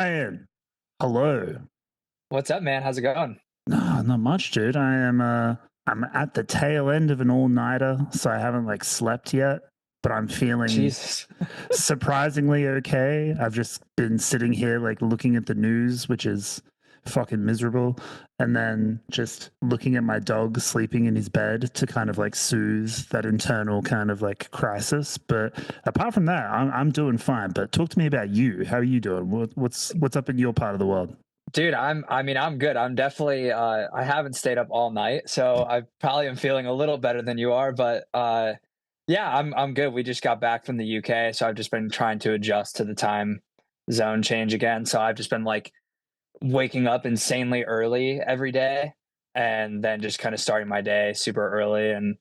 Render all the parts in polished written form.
Ryan, hello. What's up, man? How's it going? No, not much, dude. I'm at the tail end of an all-nighter, so I haven't like slept yet, but I'm feeling Jesus. surprisingly okay. I've just been sitting here like looking at the news, which is fucking miserable, and then just looking at my dog sleeping in his bed to kind of like soothe that internal kind of like crisis. But apart from that, I'm doing fine. But talk to me about you. How are you doing? What's up in your part of the world? Dude, I'm good. I'm definitely I haven't stayed up all night, so I probably am feeling a little better than you are, but yeah, I'm good. We just got back from the UK, so I've just been trying to adjust to the time zone change again. So I've just been like waking up insanely early every day and then just kind of starting my day super early and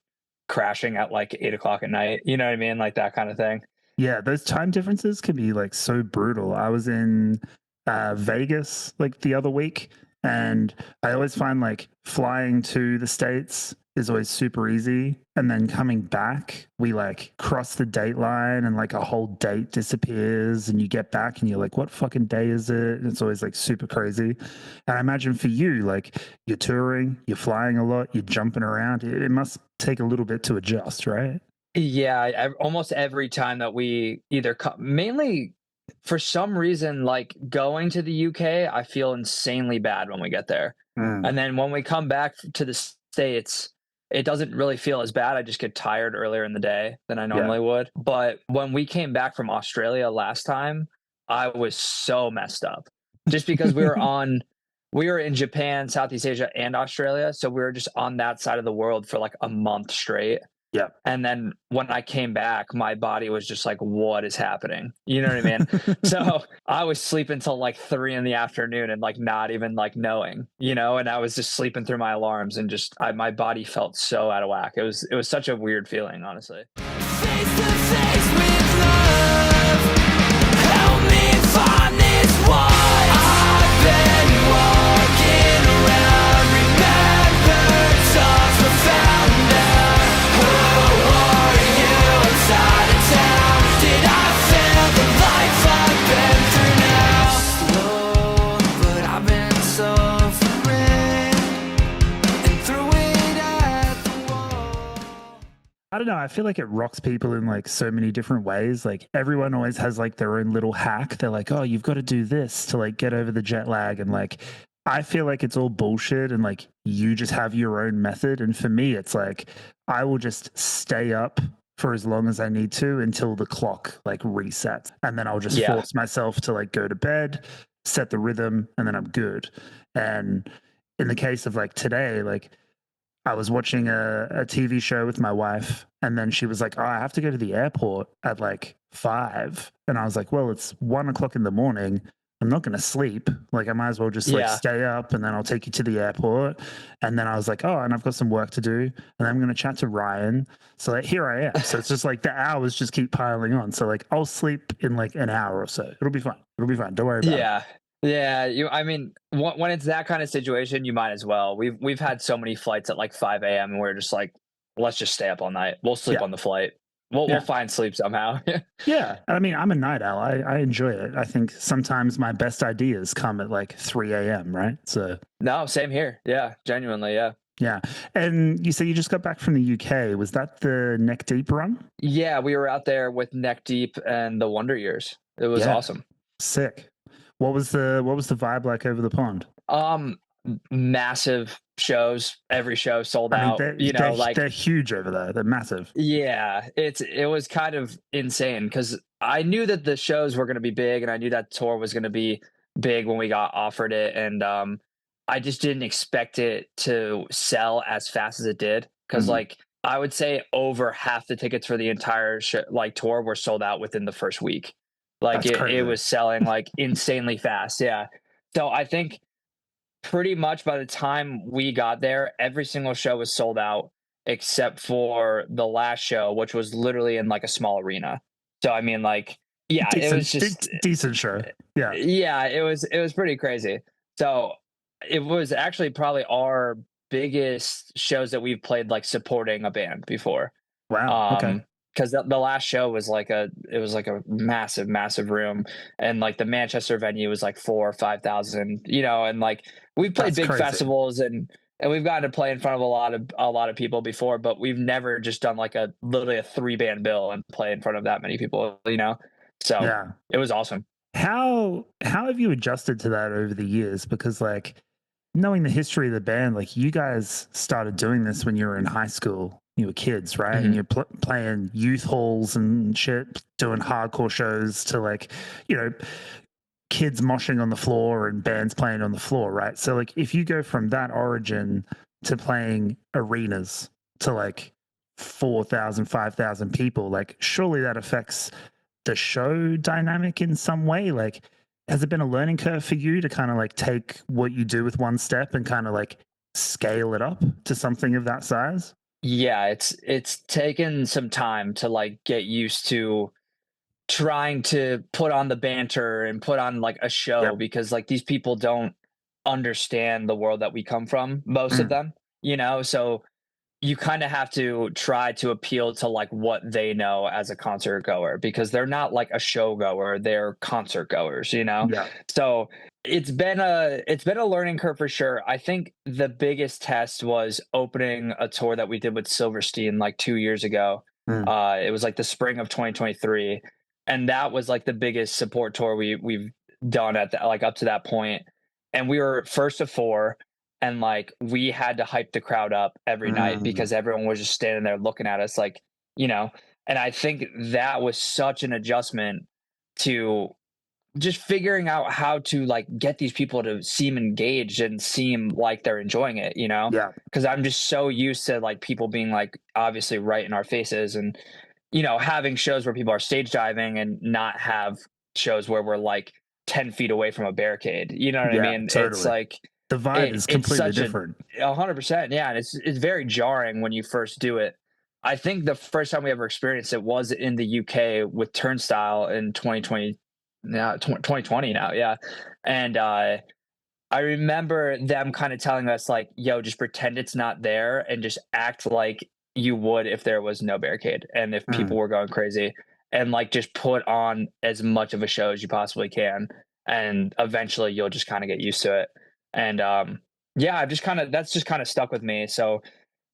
crashing at like 8 o'clock at night. You know what I mean? Like that kind of thing. Yeah, those time differences can be like so brutal. I was in Vegas like the other week, and I always find like flying to the States is always super easy. And then coming back, we like cross the date line and like a whole date disappears, and you get back and you're like, what fucking day is it? And it's always like super crazy. And I imagine for you, like you're touring, you're flying a lot, you're jumping around. It must take a little bit to adjust, right? Yeah, almost every time that we either mainly for some reason, like going to the UK, I feel insanely bad when we get there. Mm, And then when we come back to the States, it doesn't really feel as bad. I just get tired earlier in the day than I yeah. normally would. But when we came back from Australia last time, I was so messed up just because we were in Japan, Southeast Asia, and Australia. So we were just on that side of the world for like a month straight. Yeah. And then when I came back, my body was just like, what is happening? You know what I mean? So I was sleeping till like 3 in the afternoon and like not even like knowing, and I was just sleeping through my alarms and just my body felt so out of whack. It was such a weird feeling, honestly. Face to face with love. Help me find this why I've been walking around. Remember, talks were found now. Who are you outside of town? Did I fail the life I've been through now? Slow, but I've been suffering and threw it at the wall. I don't know. I feel like it rocks people in like so many different ways. Like everyone always has like their own little hack. They're like, oh, you've got to do this to like get over the jet lag. And like, I feel like it's all bullshit and like you just have your own method. And for me, it's like, I will just stay up for as long as I need to until the clock like resets. And then I'll just Yeah. force myself to like go to bed, set the rhythm, and then I'm good. And in the case of like today, like, I was watching a TV show with my wife, and then she was like, "Oh, I have to go to the airport at like 5." And I was like, "Well, it's 1 o'clock in the morning. I'm not going to sleep. Like, I might as well just like Yeah. stay up, and then I'll take you to the airport." And then I was like, "Oh, and I've got some work to do, and I'm going to chat to Ryan." So like, here I am. So it's just like the hours just keep piling on. So like, I'll sleep in like an hour or so. It'll be fine. It'll be fine. Don't worry about it. Yeah. Yeah, I mean, when it's that kind of situation, you might as well. We've had so many flights at like 5 a.m. and we're just like, let's just stay up all night. We'll sleep Yeah, on the flight. We'll yeah. find sleep somehow. Yeah, I mean, I'm a night owl. I enjoy it. I think sometimes my best ideas come at like 3 a.m., right? So, No, same here. Yeah, genuinely, yeah. yeah. And you said you just got back from the UK. Was that the Neck Deep run? Yeah, we were out there with Neck Deep and the Wonder Years. It was Yeah, awesome. sick. What was the vibe like over the pond? Um, Massive shows. Every show sold I mean, out. they're huge over there. They're massive. Yeah, it was kind of insane because I knew that the shows were going to be big, and I knew that tour was going to be big when we got offered it, and I just didn't expect it to sell as fast as it did. Because Mhm. like I would say over half the tickets for the entire like tour were sold out within the first week. Like That's it crazy. was selling like insanely fast. Yeah, so I think pretty much by the time we got there, every single show was sold out except for the last show, which was literally in like a small arena. So I mean, like, yeah, it was just, Decent show. Yeah. yeah, it was pretty crazy. So it was actually probably our biggest shows that we've played like supporting a band before. Wow. Okay. because the last show was like a massive room, and like the Manchester venue was like 4 or 5 thousand, and like we've played That's big crazy. festivals and we've gotten to play in front of a lot of people before, but we've never just done like a literally a 3 band bill and play in front of that many people. So Yeah. it was awesome. How have you adjusted to that over the years? Because like knowing the history of the band, like you guys started doing this when you were in high school. You were kids, right? And you're playing youth halls and shit, doing hardcore shows to like, kids moshing on the floor and bands playing on the floor, right? So like if you go from that origin to playing arenas to like 4,000, 5,000 people, like surely that affects the show dynamic in some way. Like has it been a learning curve for you to kind of like take what you do with one step and kind of like scale it up to something of that size? Yeah, it's taken some time to like get used to trying to put on the banter and put on like a show, Yep. because like these people don't understand the world that we come from, most of Mm. them. So you kind of have to try to appeal to like what they know as a concert goer, because they're not like a show goer, they're concert goers. Yeah. So it's been a learning curve for sure. I think the biggest test was opening a tour that we did with Silverstein like 2 years ago. Mm. It was like the spring of 2023, and that was like the biggest support tour we've done like up to that point. And we were first of four, and like we had to hype the crowd up every night Mm. because everyone was just standing there looking at us like, you know, and I think that was such an adjustment to just figuring out how to like get these people to seem engaged and seem like they're enjoying it. Yeah. Because I'm just so used to like people being like obviously right in our faces, and having shows where people are stage diving and not have shows where we're like 10 feet away from a barricade. You know what I Yeah, mean? It's totally. like The vibe is it's completely such different. 100%. Yeah. And it's very jarring when you first do it. I think the first time we ever experienced it was in the UK with Turnstile in 2020 now, 2020 now. Yeah. And I remember them kind of telling us like, yo, just pretend it's not there and just act like you would if there was no barricade and if Mm. people were going crazy, and like just put on as much of a show as you possibly can, and eventually you'll just kind of get used to it. And yeah, I've just kind of that's just kind of stuck with me. So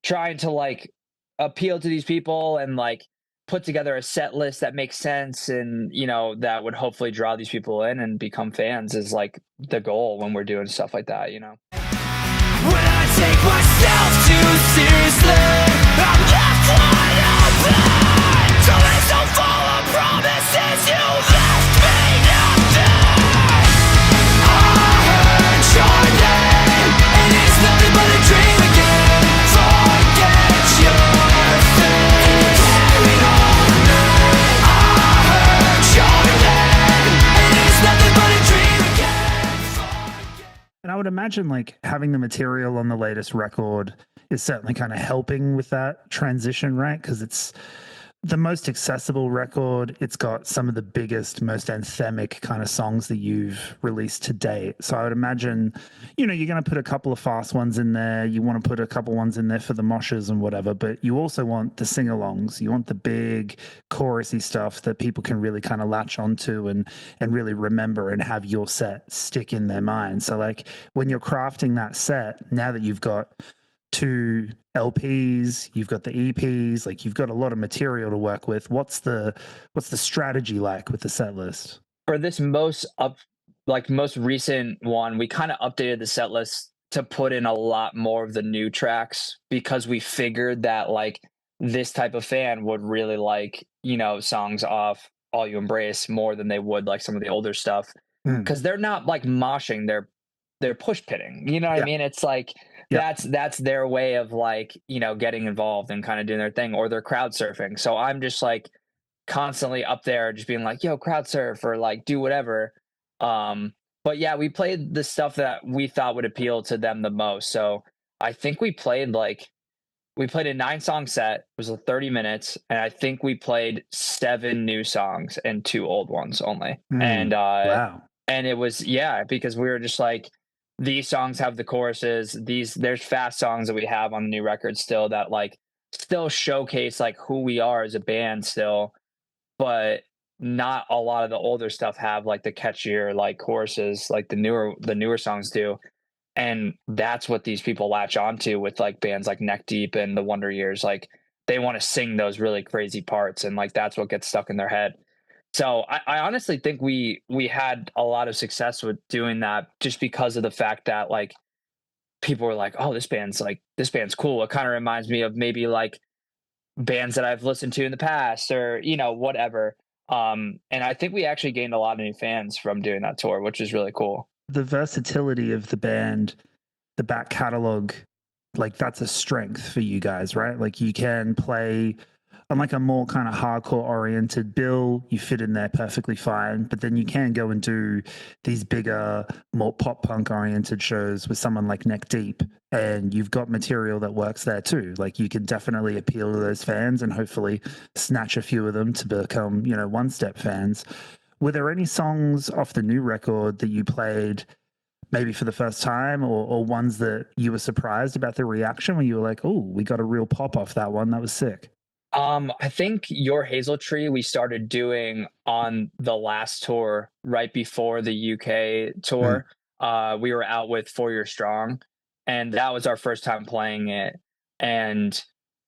trying to like appeal to these people and like put together a set list that makes sense, and that would hopefully draw these people in and become fans is like the goal when we're doing stuff like that. When I take myself too seriously, I'm left wide open. Doing so full of promises, you left me nothing. I heard your name, and it's nothing but a dream again. Forget your fate, carry on. I heard your name, and it's nothing but a dream again. And I would imagine like having the material on the latest record is certainly kind of helping with that transition, right? Because it's the most accessible record. It's got some of the biggest, most anthemic kind of songs that you've released to date. So I would imagine, you're going to put a couple of fast ones in there. You want to put a couple ones in there for the moshes and whatever, but you also want the sing-alongs. You want the big chorusy stuff that people can really kind of latch onto and really remember and have your set stick in their mind. So like when you're crafting that set, now that you've got 2 LPs, you've got the EPs, like you've got a lot of material to work with. What's the strategy like with the set list? For this most recent one, we kind of updated the set list to put in a lot more of the new tracks, because we figured that like this type of fan would really like songs off All You Embrace more than they would like some of the older stuff, because they're not like moshing, they're push pitting. You know what I mean? It's like that's their way of like getting involved and kind of doing their thing, or they're crowd surfing. So I'm just like constantly up there just being like, yo, crowd surf, or like do whatever. But yeah, we played the stuff that we thought would appeal to them the most. So I think we played a 9-song set. It was 30 minutes, and I think we played 7 new songs and 2 old ones only. And wow. And it was because we were just like, these songs have the choruses. There's fast songs that we have on the new record still that like still showcase like who we are as a band still, but not a lot of the older stuff have like the catchier like choruses like the newer songs do. And that's what these people latch onto with like bands like Neck Deep and the Wonder Years. Like they want to sing those really crazy parts, and like that's what gets stuck in their head. So I honestly think we had a lot of success with doing that just because of the fact that like people were like, oh, this band's cool. It kind of reminds me of maybe like bands that I've listened to in the past, or whatever. And I think we actually gained a lot of new fans from doing that tour, which is really cool. The versatility of the band, the back catalog, like that's a strength for you guys, right? Like you can play on like a more kind of hardcore oriented bill, you fit in there perfectly fine, but then you can go and do these bigger, more pop punk oriented shows with someone like Neck Deep, and you've got material that works there too. Like you can definitely appeal to those fans and hopefully snatch a few of them to become, One Step fans. Were there any songs off the new record that you played maybe for the first time, or ones that you were surprised about the reaction when you were like, oh, we got a real pop off that one? That was sick. I think Your Hazel Tree we started doing on the last tour right before the UK tour. We were out with 4 Year Strong, and that was our first time playing it. And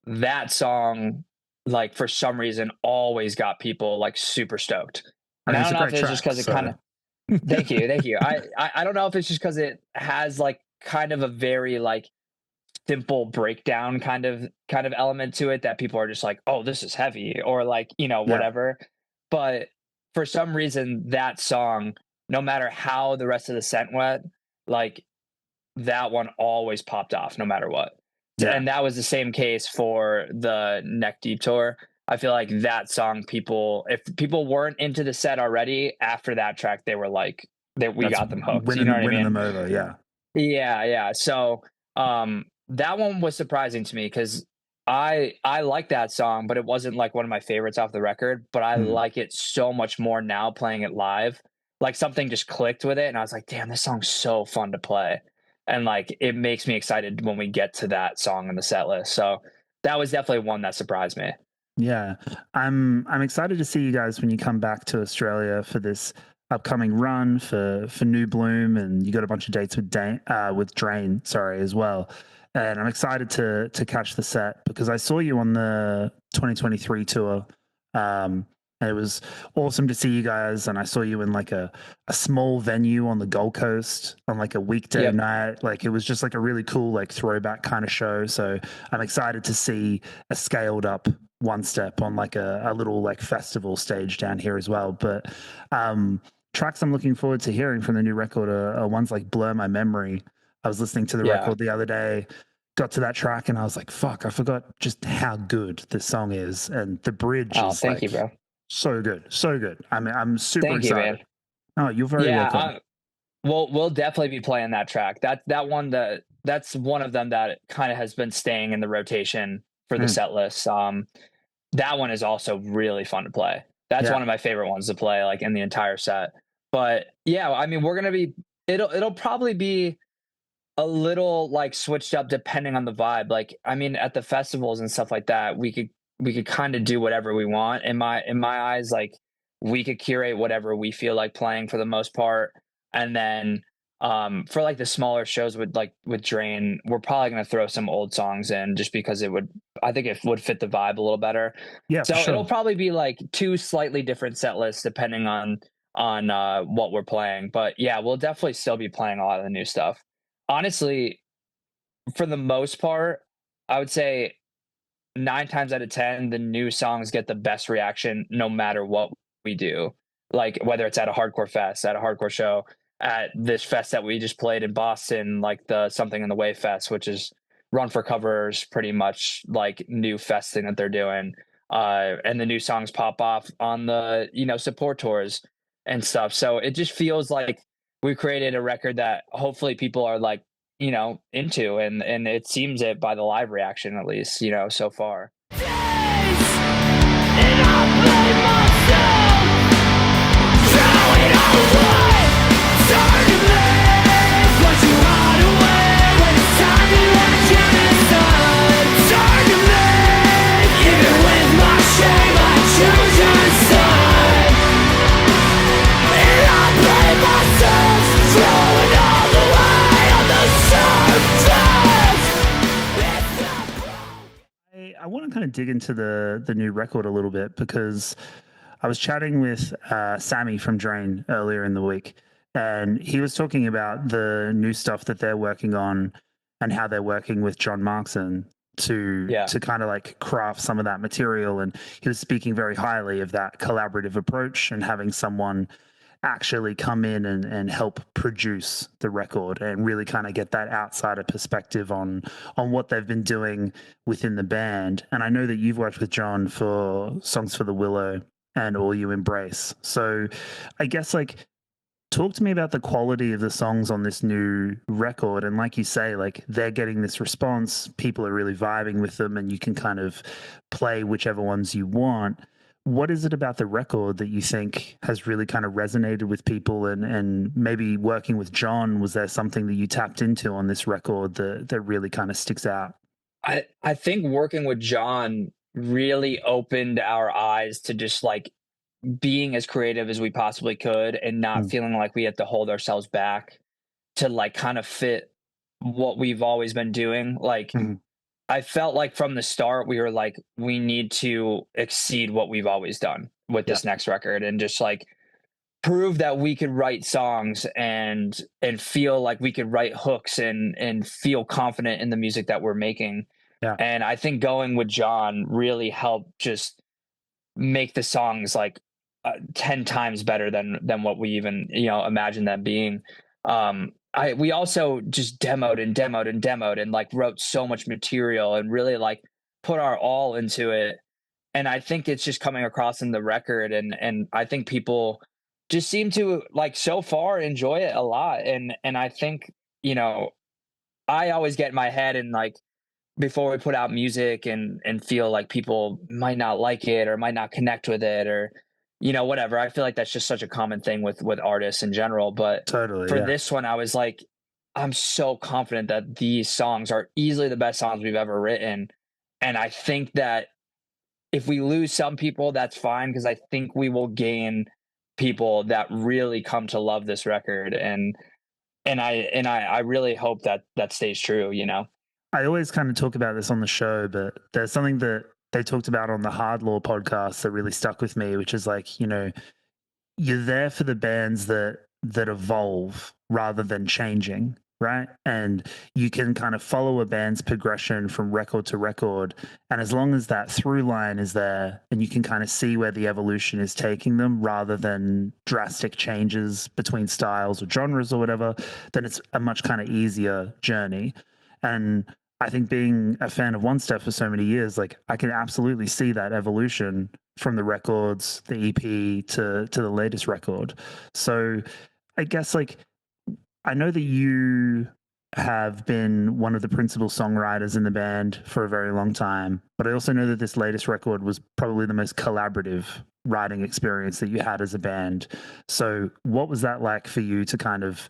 that song, like for some reason, always got people like super stoked. And I don't know if it's just because it kind of. Thank you, thank you. I don't know if it's just because it has like kind of a very like simple breakdown kind of element to it that people are just like, oh, this is heavy, or like whatever. But for some reason that song, no matter how the rest of the set went, like that one always popped off no matter what. And that was the same case for the Neck Deep tour. I feel like that song, if people weren't into the set already after that track, they were like, we got them hooked. Winning, you know what I mean? Them over, Yeah. So that one was surprising to me because I like that song, but it wasn't like one of my favorites off the record. But I like it so much more now playing it live. Like something just clicked with it, and I was like, damn, this song's so fun to play. And like it makes me excited when we get to that song in the set list. So that was definitely one that surprised me. Yeah, I'm excited to see you guys when you come back to Australia for this upcoming run for New Bloom, and you got a bunch of dates with Drain, as well. And I'm excited to catch the set because I saw you on the 2023 tour. And it was awesome to see you guys. And I saw you in like a small venue on the Gold Coast on like a weekday night. Like it was just like a really cool, like throwback kind of show. So I'm excited to see a scaled up One Step on like a little like festival stage down here as well. But tracks I'm looking forward to hearing from the new record are ones like Blur My Memory. I was listening to the record the other day, got to that track, and I was like, fuck, I forgot just how good this song is. And the bridge is thank you, bro. So good. I'm super excited. You, man. Oh, you're very welcome. We'll definitely be playing that track. That's one of them that kind of has been staying in the rotation for the set list. That one is also really fun to play. That's one of my favorite ones to play, like in the entire set. But yeah, I mean, it'll probably be a little like switched up depending on the vibe. Like, I mean, at the festivals and stuff like that, we could kind of do whatever we want. In my eyes, like we could curate whatever we feel like playing for the most part. And then for like the smaller shows with Drain, we're probably going to throw some old songs in just because I think it would fit the vibe a little better. Yeah. So it'll probably be like 2 slightly different set lists depending on what we're playing. But yeah, we'll definitely still be playing a lot of the new stuff. Honestly, for the most part, I would say 9 times out of 10, the new songs get the best reaction no matter what we do. Like whether it's at a hardcore fest, at a hardcore show, at this fest that we just played in Boston, like the Something in the Way Fest, which is Run for Covers, pretty much like new fest thing that they're doing. And the new songs pop off on the, support tours and stuff. So it just feels like we created a record that hopefully people are like, into, and it seems it by the live reaction, at least, so far. But you run away when it's time to let you decide. Turn to me. want to kind of dig into the new record a little bit because I was chatting with Sammy from Drain earlier in the week, and he was talking about the new stuff that they're working on and how they're working with John Markson to kind of like craft some of that material. And he was speaking very highly of that collaborative approach and having someone actually come in and help produce the record and really kind of get that outsider perspective on what they've been doing within the band. And I know that you've worked with John for Songs for the Willow and All You Embrace. So I guess like talk to me about the quality of the songs on this new record. And like you say, like they're getting this response, people are really vibing with them, and you can kind of play whichever ones you want. What is it about the record that you think has really kind of resonated with people? And maybe working with John, was there something that you tapped into on this record that really kind of sticks out? I think working with John really opened our eyes to just like being as creative as we possibly could and not feeling like we had to hold ourselves back to like kind of fit what we've always been doing. Like I felt like from the start we were like, we need to exceed what we've always done with this next record and just like prove that we could write songs and feel like we could write hooks and feel confident in the music that we're making. And I think going with John really helped just make the songs like 10 times better than what we even imagined them being. We also just demoed and like wrote so much material and really like put our all into it. And I think it's just coming across in the record, and I think people just seem to like so far enjoy it a lot. And I think I always get in my head and like before we put out music and feel like people might not like it or might not connect with it or whatever. I feel like that's just such a common thing with artists in general, but Totally. for this one I was like, I'm so confident that these songs are easily the best songs we've ever written. And I think that if we lose some people, that's fine, because I think we will gain people that really come to love this record. And I really hope that stays true. I always kind of talk about this on the show, but there's something that they talked about on the Hard Law podcast that really stuck with me, which is like, you're there for the bands that evolve rather than changing, right? And you can kind of follow a band's progression from record to record. And as long as that through line is there and you can kind of see where the evolution is taking them rather than drastic changes between styles or genres or whatever, then it's a much kind of easier journey. And I think being a fan of One Step for so many years, like I can absolutely see that evolution from the records, the EP to the latest record. So I guess like I know that you have been one of the principal songwriters in the band for a very long time, but I also know that this latest record was probably the most collaborative writing experience that you had as a band. So what was that like for you to kind of,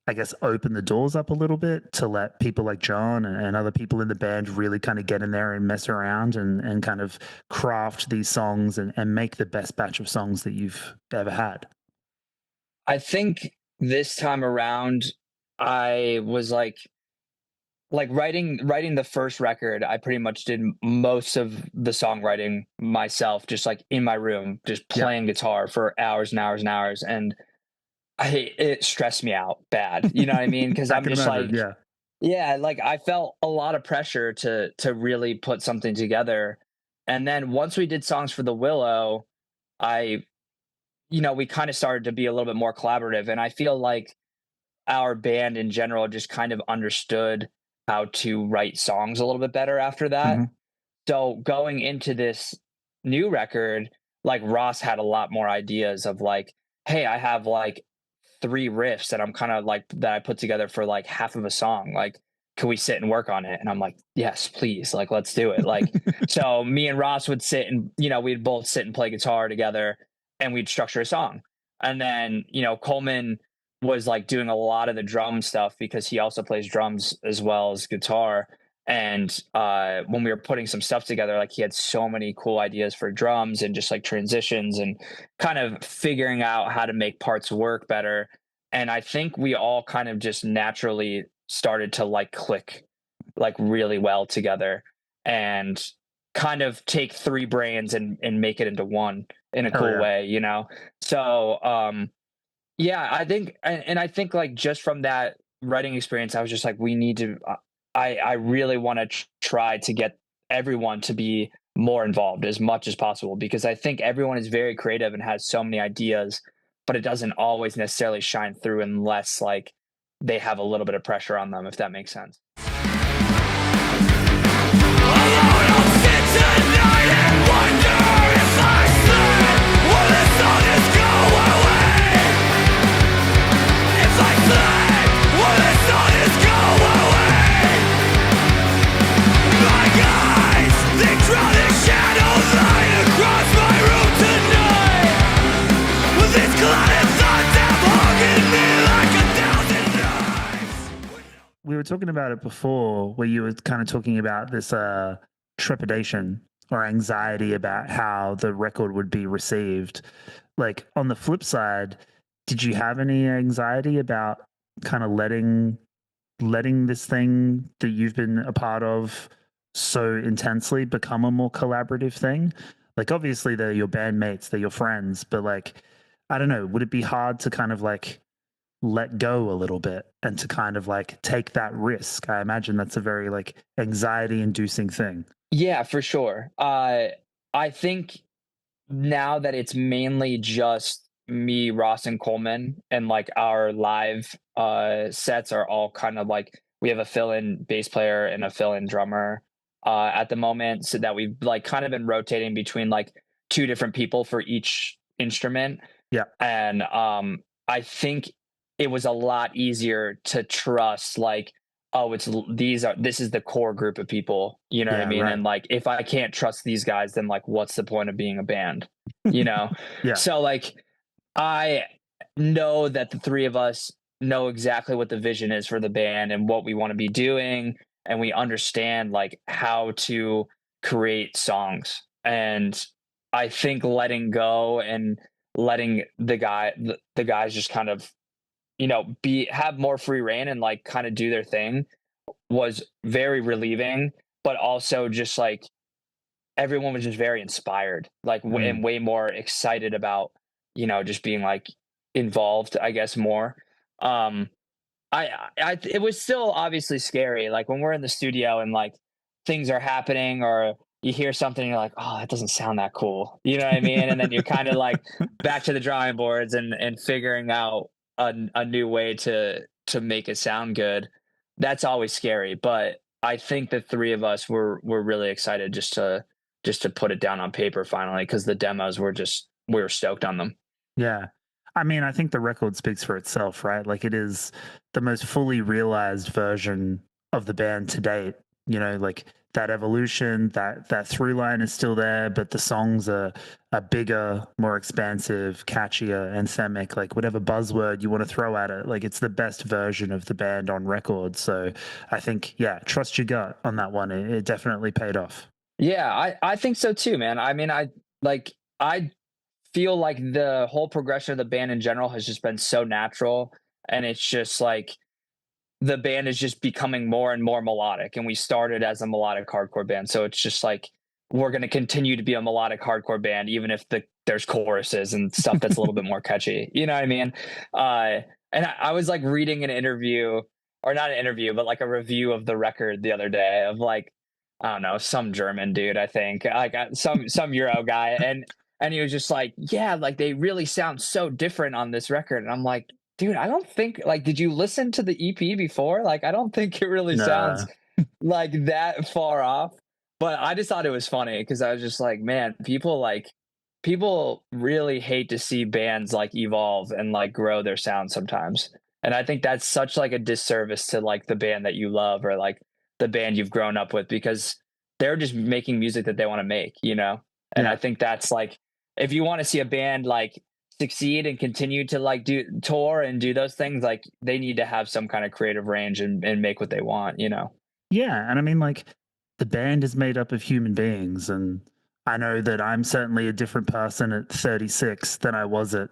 I guess, open the doors up a little bit to let people like John and other people in the band really kind of get in there and mess around and kind of craft these songs and make the best batch of songs that you've ever had? I think this time around, I was like writing the first record. I pretty much did most of the songwriting myself, just like in my room, just playing guitar for hours and hours and hours. And it stressed me out bad. You know what I mean? Because I'm just imagine, like, yeah, like I felt a lot of pressure to really put something together. And then once we did Songs for the Willow, we kind of started to be a little bit more collaborative. And I feel like our band in general just kind of understood how to write songs a little bit better after that. So going into this new record, like Ross had a lot more ideas of like, hey, I have like 3 riffs that I'm kind of like that I put together for like half of a song. Like, can we sit and work on it? And I'm like, yes, please. Like, let's do it. Like, so me and Ross would sit and, we'd both sit and play guitar together and we'd structure a song. And then, Coleman was like doing a lot of the drum stuff because he also plays drums as well as guitar. And when we were putting some stuff together, like he had so many cool ideas for drums and just like transitions and kind of figuring out how to make parts work better. And I think we all kind of just naturally started to like click like really well together. And kind of take three brains and make it into one in a Hell cool yeah. way, you know? So, yeah, I think, and I think like just from that writing experience, I was just like, we need to, I really want to try to get everyone to be more involved as much as possible because I think everyone is very creative and has so many ideas, but it doesn't always necessarily shine through unless like they have a little bit of pressure on them, if that makes sense. Alone I'll sit tonight and wonder if I sleep. Will the sun just go away? If I sleep, will the sun just go away? My eyes, they draw the shadows line across my room tonight. With these clouded thoughts have hugging me like 1,000 knives. We were talking about it before, where you were kind of talking about this trepidation or anxiety about how the record would be received. Like on the flip side, did you have any anxiety about kind of letting this thing that you've been a part of so intensely become a more collaborative thing? Like obviously they're your bandmates, they're your friends, but like I don't know, would it be hard to kind of like let go a little bit and to kind of like take that risk? I imagine that's a very like anxiety inducing thing. Yeah, for sure. I think now that it's mainly just me, Ross, and Coleman, and like our live sets are all kind of like we have a fill-in bass player and a fill-in drummer at the moment, so that we've like kind of been rotating between like two different people for each instrument. Yeah. And I think it was a lot easier to trust like, oh, this is the core group of people, you know what I Yeah, mean? right. And like if I can't trust these guys, then like what's the point of being a band? You know? Yeah. So like I know that the three of us know exactly what the vision is for the band and what we want to be doing, and we understand like how to create songs. And I think letting go and letting the guys just kind of, you know, have more free reign and like kind of do their thing was very relieving, but also just like everyone was just very inspired, like and way more excited about, you know, just being like involved, I guess more. Um, it was still obviously scary, like when we're in the studio and like things are happening or you hear something, you're like, oh, that doesn't sound that cool, you know what I mean? And then you're kind of like back to the drawing boards and figuring out a new way to make it sound good. That's always scary, but I think the three of us were really excited just to put it down on paper finally, because the demos were just we were stoked on them. Yeah. I mean, I think the record speaks for itself, right? Like it is the most fully realized version of the band to date. You know, like that evolution, that through line is still there, but the songs are bigger, more expansive, catchier, anthemic, like whatever buzzword you want to throw at it. Like it's the best version of the band on record. So I think, yeah, trust your gut on that one. It definitely paid off. Yeah, I think so too, man. I mean, I feel like the whole progression of the band in general has just been so natural, and it's just like the band is just becoming more and more melodic, and we started as a melodic hardcore band, so it's just like we're going to continue to be a melodic hardcore band even if there's choruses and stuff that's a little bit more catchy, you know what I mean? And I was like reading an interview, or not an interview, but like a review of the record the other day of like, I don't know, some German dude, I think, like some Euro guy, and he was just like, yeah, like they really sound so different on this record, and I'm like, dude, I don't think, like, did you listen to the EP before? Like, I don't think it really sounds like that far off. But I just thought it was funny because I was just like, man, people really hate to see bands like evolve and like grow their sound sometimes. And I think that's such like a disservice to like the band that you love or like the band you've grown up with, because they're just making music that they want to make, you know? And I think that's like, if you want to see a band like succeed and continue to like do tour and do those things, like they need to have some kind of creative range and make what they want, you know? Yeah, and I mean, like, the band is made up of human beings, and I know that I'm certainly a different person at 36 than I was at,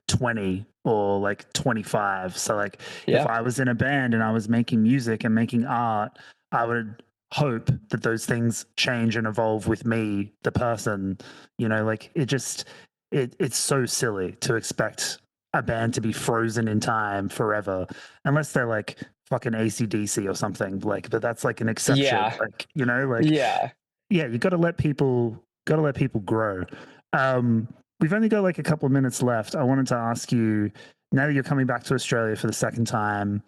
20 or like 25. So, like, if Yeah. I was in a band and I was making music and making art, I would hope that those things change and evolve with me, the person. You know, like it's so silly to expect a band to be frozen in time forever, unless they're like fucking AC/DC or something. Like, but that's like an exception. Yeah. Like, you know, like Yeah. you got to let people grow. We've only got like a couple of minutes left. I wanted to ask you, now that you're coming back to Australia for the second time,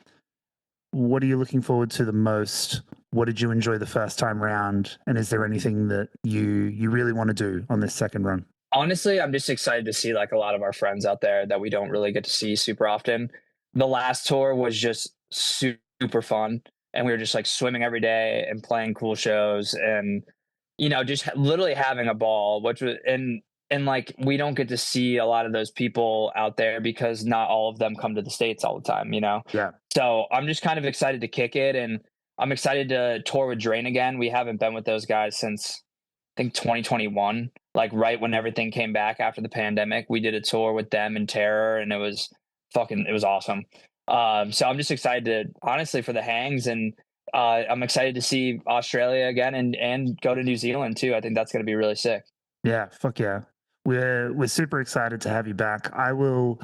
what are you looking forward to the most? What did you enjoy the first time round? And is there anything that you really want to do on this second run? Honestly, I'm just excited to see like a lot of our friends out there that we don't really get to see super often. The last tour was just super fun, and we were just like swimming every day and playing cool shows, and just literally having a ball, which was and like we don't get to see a lot of those people out there because not all of them come to the States all the time. Yeah. So I'm just kind of excited to kick it, and I'm excited to tour with Drain again. We haven't been with those guys since I think 2021, like right when everything came back after the pandemic. We did a tour with them and Terror, and it was awesome. So I'm just excited to, honestly, for the hangs, and I'm excited to see Australia again and go to New Zealand too. I think that's going to be really sick. Yeah, fuck yeah. We're super excited to have you back. I will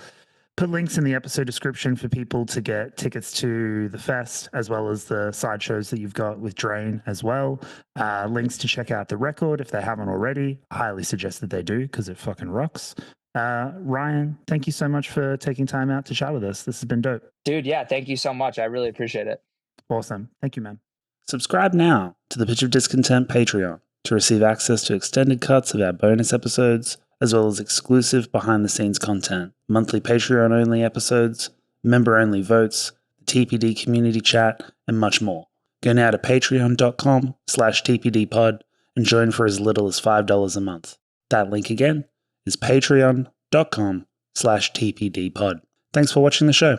put links in the episode description for people to get tickets to the fest, as well as the side shows that you've got with Drain as well. Links to check out the record if they haven't already. I highly suggest that they do, because it fucking rocks. Ryan, thank you so much for taking time out to chat with us. This has been dope. Dude, yeah, thank you so much. I really appreciate it. Awesome. Thank you, man. Subscribe now to the Pitch of Discontent Patreon to receive access to extended cuts of our bonus episodes, as well as exclusive behind-the-scenes content, monthly Patreon-only episodes, member-only votes, the TPD community chat, and much more. Go now to patreon.com/tpdpod and join for as little as $5 a month. That link again is patreon.com/tpdpod. Thanks for watching the show.